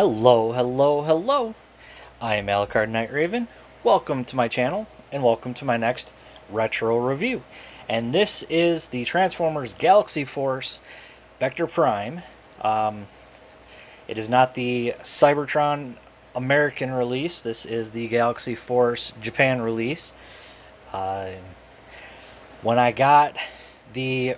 Hello, hello, hello. I am Alucard Night Raven. Welcome to my channel, and welcome to my next retro review. And this is the Transformers Galaxy Force Vector Prime. It is not the Cybertron American release. This is the Galaxy Force Japan release. When I got the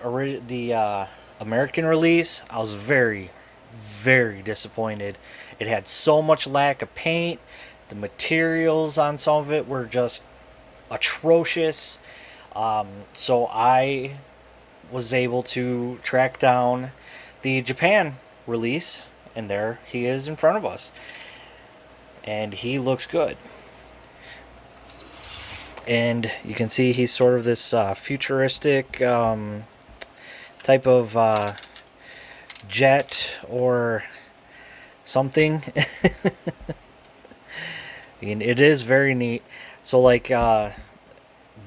American release, I was very, very disappointed. It had so much lack of paint. The materials on some of it were just atrocious. So I was able to track down the Japan release, and there he is in front of us. And he looks good. And you can see he's sort of this futuristic type of jet or something. And it is very neat. So like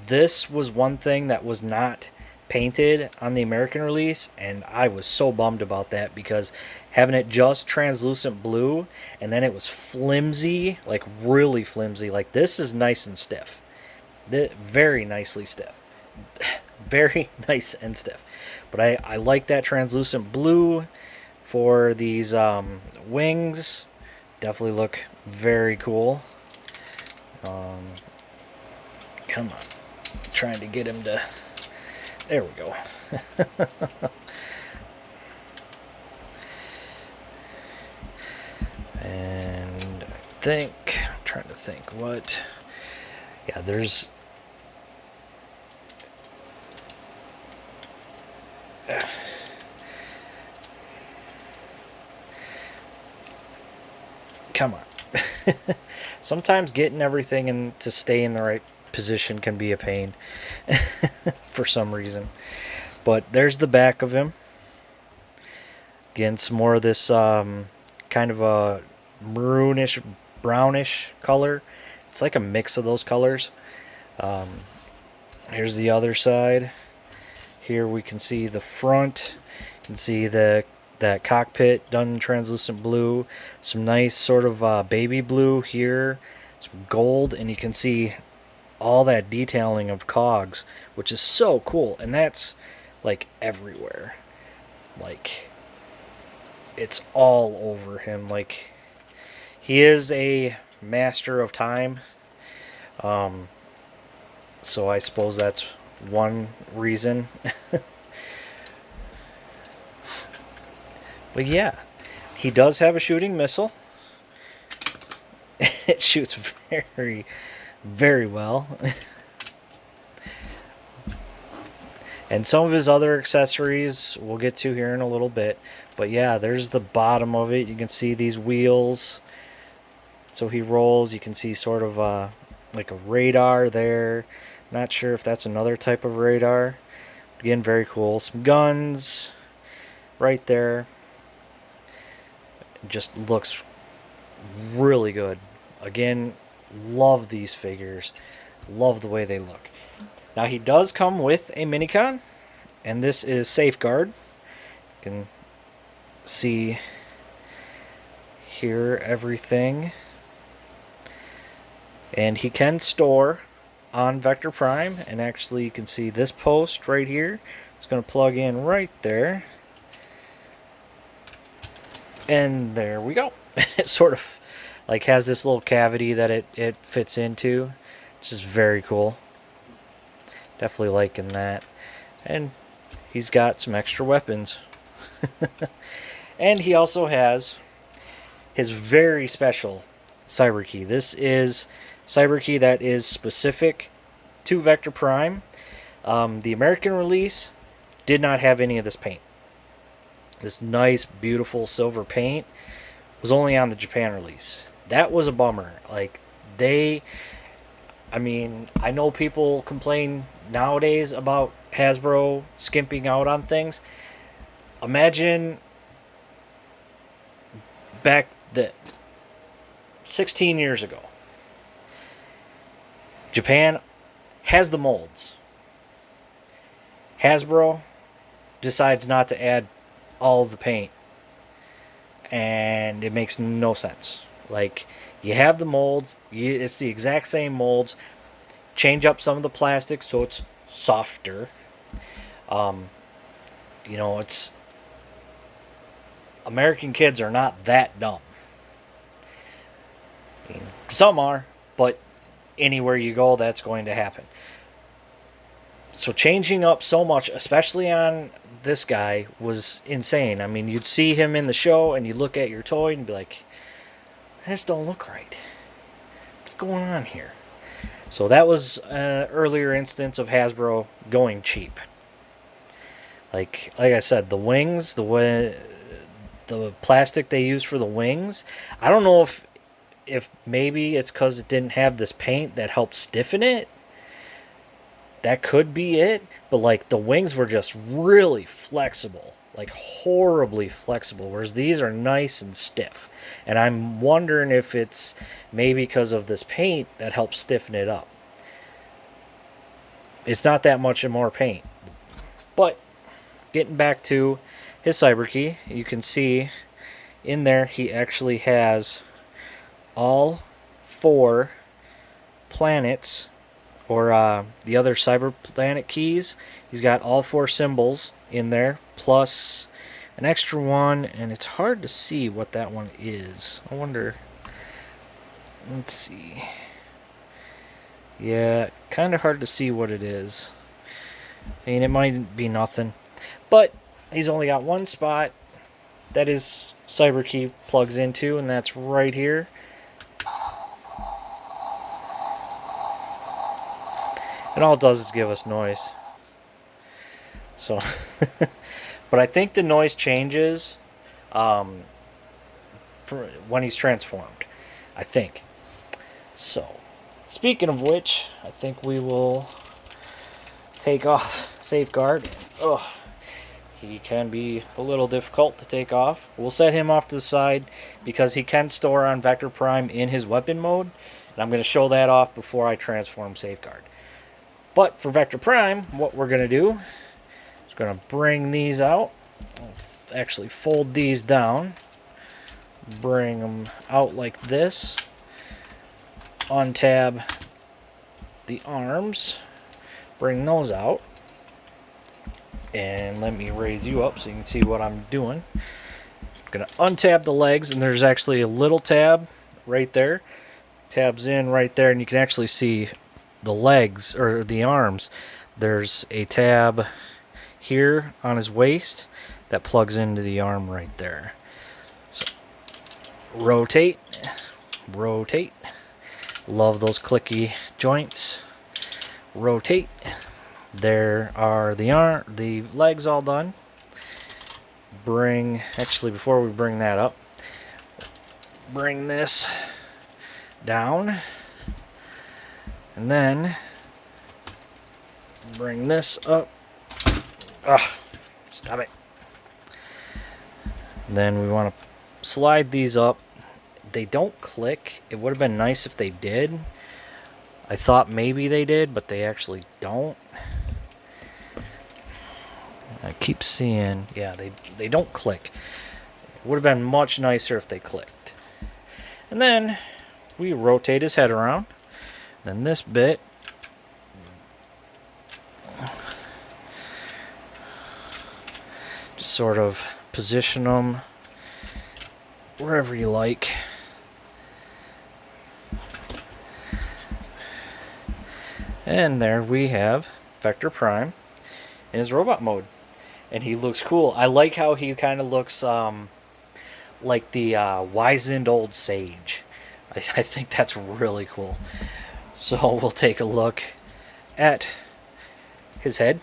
this was one thing that was not painted on the American release, and I was so bummed about that, because having it just translucent blue and then it was flimsy, like really flimsy. Like this is nice and stiff. Very nicely stiff. Very nice and stiff. But I like that translucent blue for these wings. Definitely look very cool. Come on. Trying to get him to... There we go. And I'm trying to think what... Yeah, there's... Come on. Sometimes getting everything in to stay in the right position can be a pain for some reason. But there's the back of him. Again, some more of this kind of a maroonish, brownish color. It's like a mix of those colors. Here's the other side. Here we can see the front. You can see that cockpit done in translucent blue. Some nice sort of baby blue here. Some gold, and you can see all that detailing of cogs, which is so cool. And that's like everywhere. Like it's all over him. Like he is a master of time. So I suppose that's one reason. But yeah, he does have a shooting missile. It shoots very, very well. And some of his other accessories we'll get to here in a little bit. But yeah, there's the bottom of it. You can see these wheels. So he rolls. You can see sort of like a radar there. Not sure if that's another type of radar. Again, very cool. Some guns right there. It just looks really good. Again, love these figures. Love the way they look. Now he does come with a minicon, and this is Safeguard. You can see here everything. And he can store on Vector Prime, and actually you can see this post right here. It's going to plug in right there. And there we go. It sort of like has this little cavity that it fits into, which is very cool. Definitely liking that. And he's got some extra weapons. And he also has his very special Cyber Key. This is Cyber Key that is specific to Vector Prime. The American release did not have any of this paint. This nice, beautiful silver paint was only on the Japan release. That was a bummer. Like, I mean, I know people complain nowadays about Hasbro skimping out on things. Imagine back 16 years ago. Japan has the molds. Hasbro decides not to add all of the paint and it makes no sense. Like, you have the molds, it's the exact same molds. Change up some of the plastic so it's softer. It's American kids are not that dumb. I mean, some are, but anywhere you go, that's going to happen. So changing up so much, especially on this guy, was insane. I mean, you'd see him in the show, and you look at your toy and be like, "This don't look right. What's going on here?" So that was an earlier instance of Hasbro going cheap. Like I said, the wings, the plastic they use for the wings, I don't know if maybe it's because it didn't have this paint that helped stiffen it. That could be it, but like the wings were just really flexible, like horribly flexible, whereas these are nice and stiff. And I'm wondering if it's maybe because of this paint that helps stiffen it up. It's not that much more paint. But getting back to his Cyberkey, you can see in there he actually has all 4 planets, or the other cyber planet keys. He's got all 4 symbols in there, plus an extra one, and it's hard to see what that one is. I wonder, let's see. Yeah, kind of hard to see what it is. I mean, it might be nothing, but he's only got one spot that his Cyberkey plugs into, and that's right here. And all it does is give us noise. So, but I think the noise changes when he's transformed. I think. So, speaking of which, I think we will take off Safeguard. Ugh, he can be a little difficult to take off. We'll set him off to the side because he can store on Vector Prime in his weapon mode. And I'm going to show that off before I transform Safeguard. But for Vector Prime, what we're going to do is going to bring these out. I'll actually fold these down. Bring them out like this. Untab the arms. Bring those out. And let me raise you up so you can see what I'm doing. I'm going to untab the legs, and there's actually a little tab right there. Tabs in right there, and you can actually see the legs, or the arms. There's a tab here on his waist that plugs into the arm right there. So rotate, rotate. Love those clicky joints. Rotate. There are the legs all done. Actually, before we bring that up, bring this down. And then bring this up. Stop it. And then we want to slide these up. They don't click. It would have been nice if they did. I thought maybe they did, but they actually don't. I keep seeing, yeah, they don't click. It would have been much nicer if they clicked. And then we rotate his head around. Then this bit, just sort of position them wherever you like. And there we have Vector Prime in his robot mode. And he looks cool. I like how he kind of looks like the wizened old sage. I think that's really cool. So we'll take a look at his head.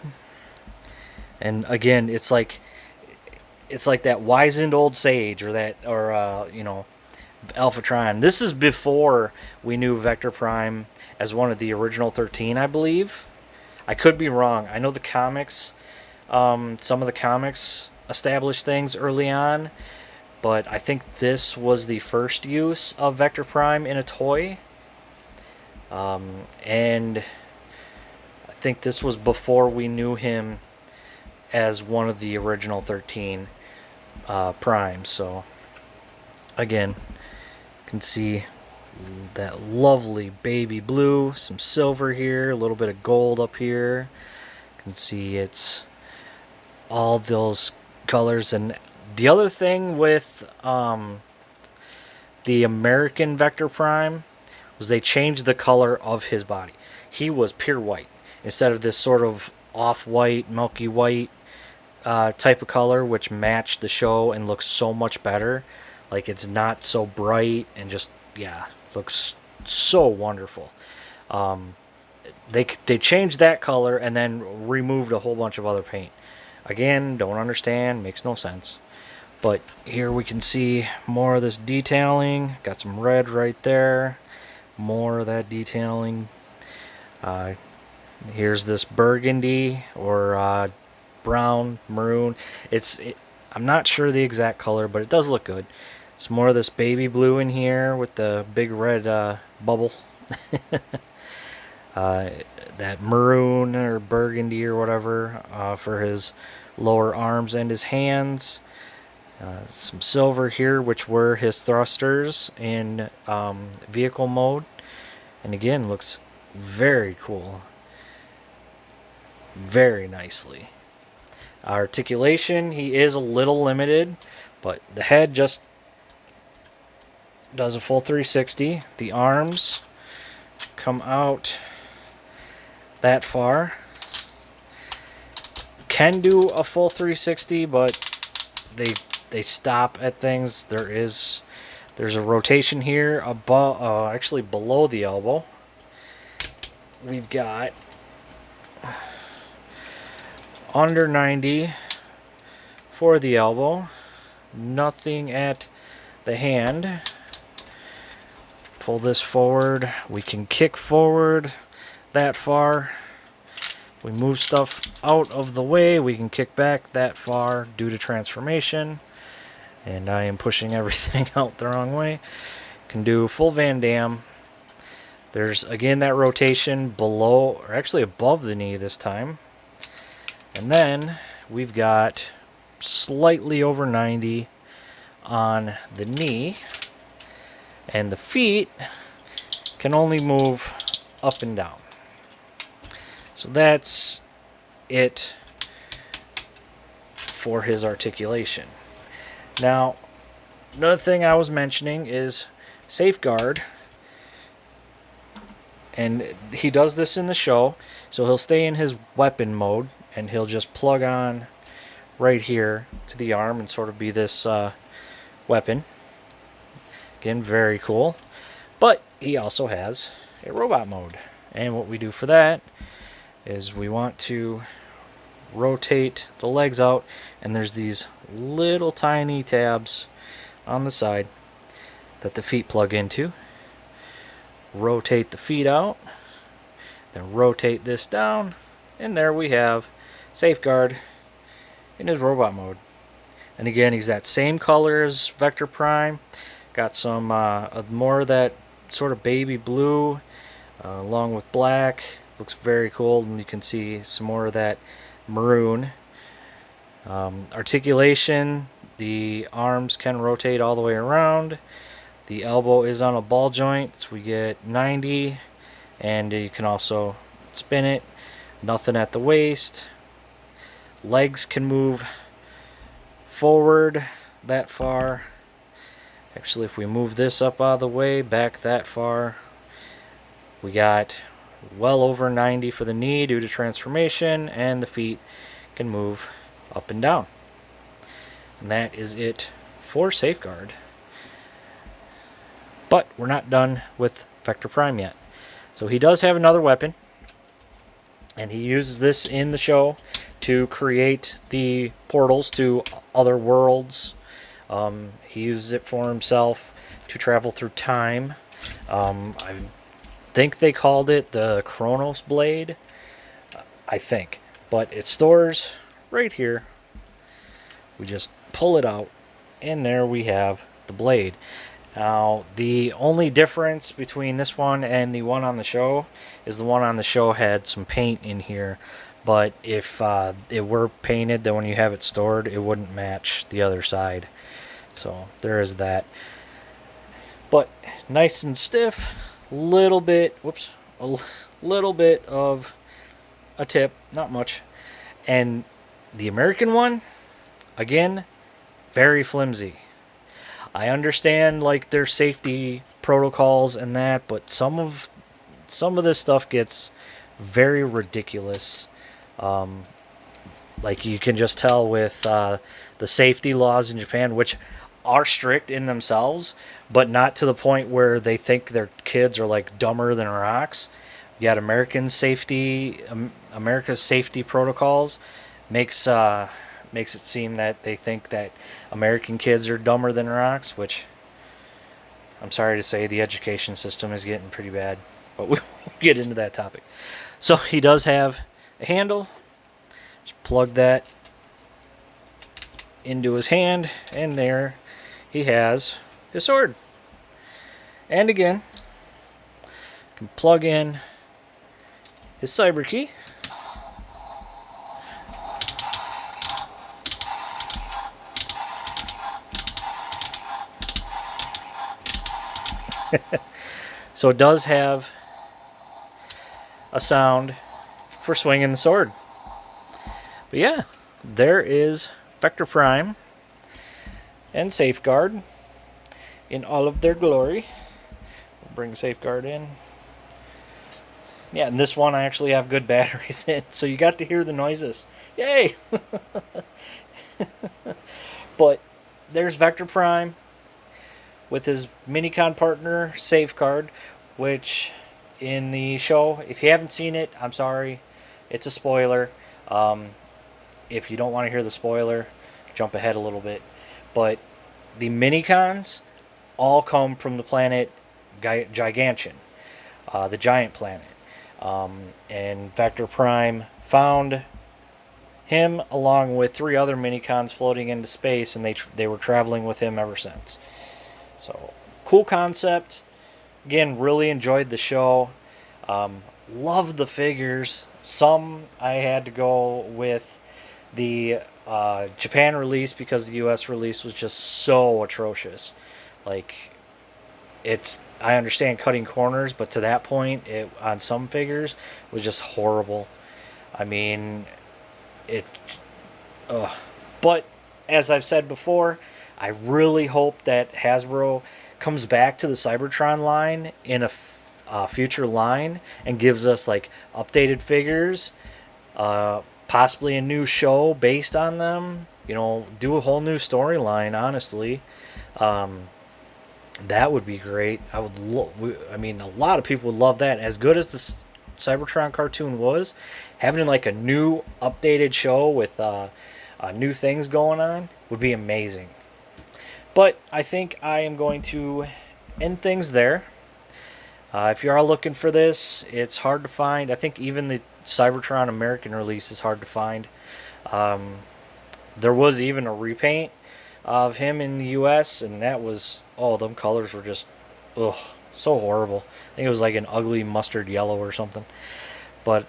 And again, it's like that wizened old sage, or Alphatron. This is before we knew Vector Prime as one of the original 13, I believe. I could be wrong. I know the comics, some of the comics established things early on, but I think this was the first use of Vector Prime in a toy. And I think this was before we knew him as one of the original 13 primes. So Again, you can see that lovely baby blue, some silver here, a little bit of gold up here. You can see it's all those colors. And the other thing with the American Vector Prime was they changed the color of his body. He was pure white instead of this sort of off-white, milky white type of color, which matched the show and looks so much better. Like, it's not so bright and just, yeah, looks so wonderful. They changed that color and then removed a whole bunch of other paint. Again, don't understand, makes no sense. But here we can see more of this detailing. Got some red right there. More of that detailing. Here's this burgundy or brown, maroon. I'm not sure the exact color, but it does look good. Some more of this baby blue in here with the big red bubble. That maroon or burgundy or whatever for his lower arms and his hands. Some silver here, which were his thrusters in vehicle mode. And again, looks very cool. Very nicely. Articulation, he is a little limited, but the head just does a full 360. The arms come out that far. Can do a full 360, but they stop at things. There's a rotation here above, actually below the elbow. We've got under 90 for the elbow. Nothing at the hand. Pull this forward. We can kick forward that far. We move stuff out of the way. We can kick back that far due to transformation. And I am pushing everything out the wrong way. Can do full Van Damme. There's again that rotation below, or actually above the knee this time. And then we've got slightly over 90 on the knee. And the feet can only move up and down. So that's it for his articulation. Now, another thing I was mentioning is safeguard. And he does this in the show. So he'll stay in his weapon mode and he'll just plug on right here to the arm and sort of be this weapon. Again, very cool. But he also has a robot mode. And what we do for that is we want to rotate the legs out, and there's these little tiny tabs on the side that the feet plug into. Rotate the feet out, then rotate this down, and there we have Safeguard in his robot mode. And again, he's that same color as Vector Prime. Got some more of that sort of baby blue along with black. Looks very cool, and you can see some more of that maroon. Articulation, the arms can rotate all the way around. The elbow is on a ball joint, so we get 90, and you can also spin it. Nothing at the waist. Legs can move forward that far. Actually, if we move this up out of the way, back that far, we got well over 90 for the knee due to transformation, and the feet can move up and down. And that is it for Safeguard. But we're not done with Vector Prime yet. So he does have another weapon, and he uses this in the show to create the portals to other worlds. He uses it for himself to travel through time. I think they called it the Chronos Blade, I think. But it stores right here. We just pull it out, and there we have the blade. Now, the only difference between this one and the one on the show is the one on the show had some paint in here. But if it were painted, then when you have it stored, it wouldn't match the other side. So there is that. but nice and stiff. Little bit, whoops, a little bit of a tip, not much. And the American one, again, very flimsy. I understand like their safety protocols and that, but some of this stuff gets very ridiculous. Like you can just tell with the safety laws in Japan, which are strict in themselves, but not to the point where they think their kids are like dumber than rocks. Yet America's safety protocols makes makes it seem that they think that American kids are dumber than rocks, which I'm sorry to say the education system is getting pretty bad. But we'll get into that topic. So he does have a handle. Just plug that into his hand, and there he has his sword. And again, you can plug in his cyber key. So it does have a sound for swinging the sword. But yeah, there is Vector Prime and Safeguard in all of their glory. We'll bring Safeguard in. Yeah, and this one I actually have good batteries in, so you got to hear the noises. Yay! But there's Vector Prime with his Minicon partner, Safeguard, which in the show, if you haven't seen it, I'm sorry. It's a spoiler. If you don't want to hear the spoiler, jump ahead a little bit. But the Minicons all come from the planet Gigantian, the giant planet. And Vector Prime found him along with 3 other Minicons floating into space, and they were traveling with him ever since. So, cool concept. Again, really enjoyed the show. Loved the figures. Some I had to go with the Japan release because the US release was just so atrocious. Like, I understand cutting corners, but to that point, on some figures, was just horrible. I mean, but as I've said before, I really hope that Hasbro comes back to the Cybertron line in a future line and gives us like updated figures, possibly a new show based on them. You know, do a whole new storyline. Honestly, that would be great. I mean, a lot of people would love that. As good as the Cybertron cartoon was, having like a new updated show with new things going on would be amazing. But I think I am going to end things there. If you are looking for this, it's hard to find. I think even the Cybertron American release is hard to find. There was even a repaint of him in the US, and that was, them colors were just, so horrible. I think it was like an ugly mustard yellow or something. But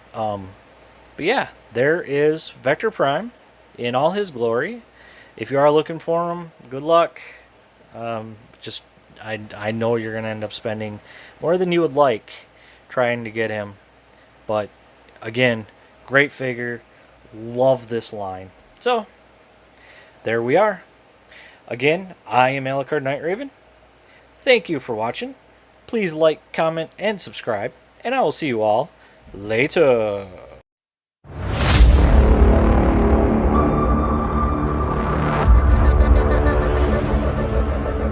yeah, there is Vector Prime in all his glory. If you are looking for him, good luck. I know you're going to end up spending more than you would like trying to get him. But again, great figure. Love this line. So, there we are. Again, I am Alucard Night Raven. Thank you for watching. Please like, comment, and subscribe. And I will see you all later.